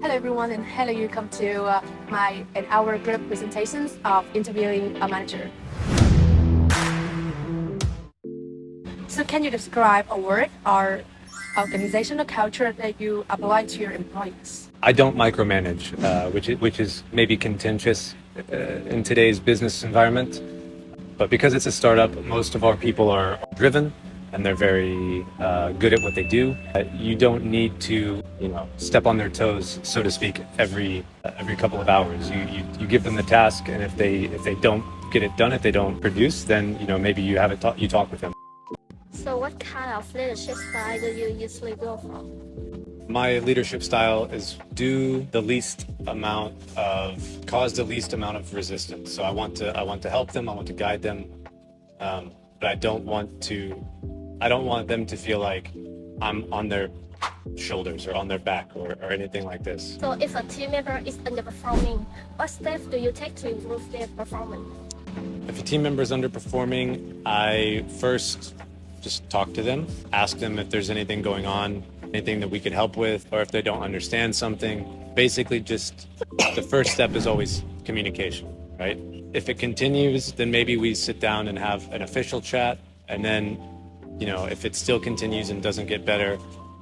Hello everyone, and hello, you come to our group presentations of interviewing a manager. So can you describe a word or organizational culture that you apply to your employees? I don't micromanage, which is maybe contentious in today's business environment. But because it's a startup, most of our people are driven and they're very good at what they do. You don't need to, step on their toes, so to speak, every couple of hours. You give them the task, and if they don't get it done, if they don't produce, then maybe you talk with them. So what kind of leadership style do you usually go for? My leadership style is cause the least amount of resistance. So I want to help them, I want to guide them, but I don't want them to feel like I'm on their shoulders or on their back or anything like this. So if a team member is underperforming, what steps do you take to improve their performance? If a team member is underperforming, I first just talk to them, ask them if there's anything going on, anything that we could help with, or if they don't understand something. Basically, just the first step is always communication, right? If it continues, then maybe we sit down and have an official chat, and then if it still continues and doesn't get better,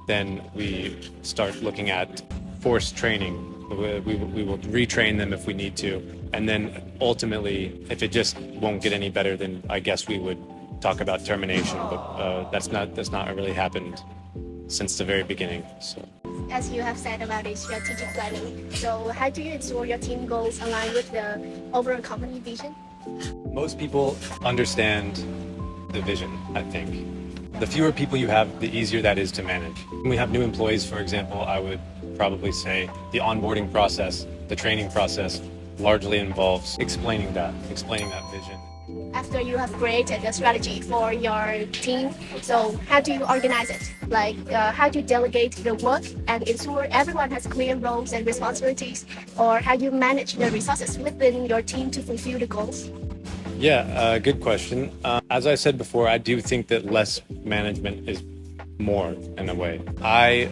then we start looking at forced training. We will retrain them if we need to. And then ultimately, if it just won't get any better, then I guess we would talk about termination. But that's not really happened since the very beginning. So. As you have said about the strategic planning, so how do you ensure your team goals align with the overall company vision? Most people understand the vision, I think. The fewer people you have, the easier that is to manage. When we have new employees, for example, I would probably say the onboarding process, the training process, largely involves explaining that vision. After you have created a strategy for your team, so how do you organize it? Like how do you delegate the work and ensure everyone has clear roles and responsibilities? Or how do you manage the resources within your team to fulfill the goals? Yeah, good question. As I said before, I do think that less management is more in a way. I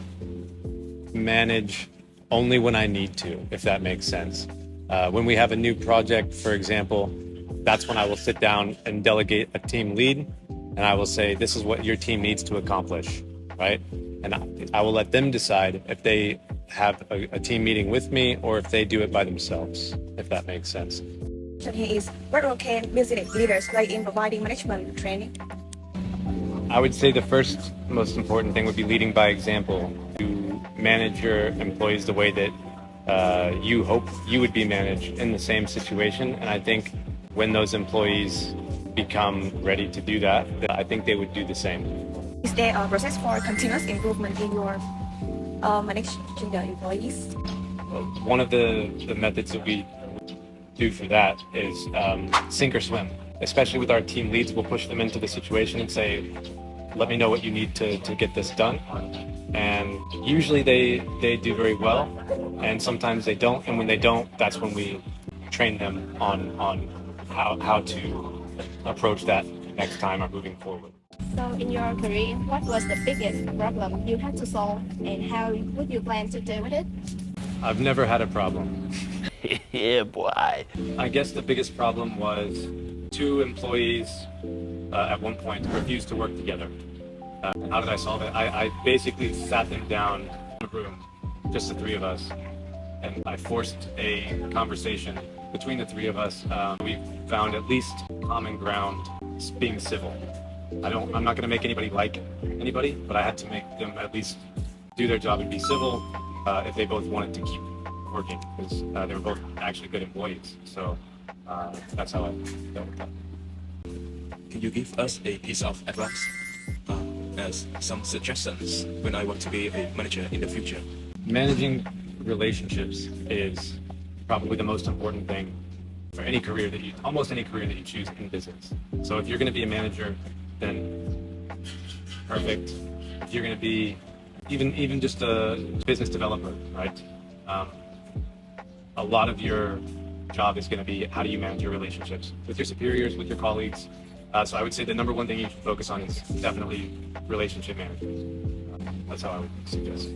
manage only when I need to, if that makes sense. When we have a new project, for example, that's when I will sit down and delegate a team lead, and I will say, this is what your team needs to accomplish, right? And I will let them decide if they have a team meeting with me or if they do it by themselves, if that makes sense. Here is what role can business leaders play in providing management training? I would say the first most important thing would be leading by example. To manage your employees the way that you hope you would be managed in the same situation. And I think when those employees become ready to do that, I think they would do the same. Is there a process for continuous improvement in your managing the employees? One of the methods that we do for that is sink or swim. Especially with our team leads, we'll push them into the situation and say, let me know what you need to get this done. And usually they do very well, and sometimes they don't. And when they don't, that's when we train them on how to approach that next time or moving forward. So in your career, what was the biggest problem you had to solve, and how would you plan to deal with it? I've never had a problem. Yeah, boy. I guess the biggest problem was two employees at one point refused to work together. How did I solve it? I basically sat them down in a room, just the three of us, and I forced a conversation between the three of us. We found at least common ground, being civil. I'm not going to make anybody like anybody, but I had to make them at least do their job and be civil if they both wanted to keep working, because they were both actually good employees. So that's how I dealt with that. Can you give us a piece of advice as some suggestions when I want to be a manager in the future? Managing relationships is probably the most important thing for almost any career that you choose in business. So if you're going to be a manager, then perfect. If you're going to be even just a business developer, right? A lot of your job is going to be how do you manage your relationships with your superiors, with your colleagues. So I would say the number one thing you should focus on is definitely relationship management. That's how I would suggest.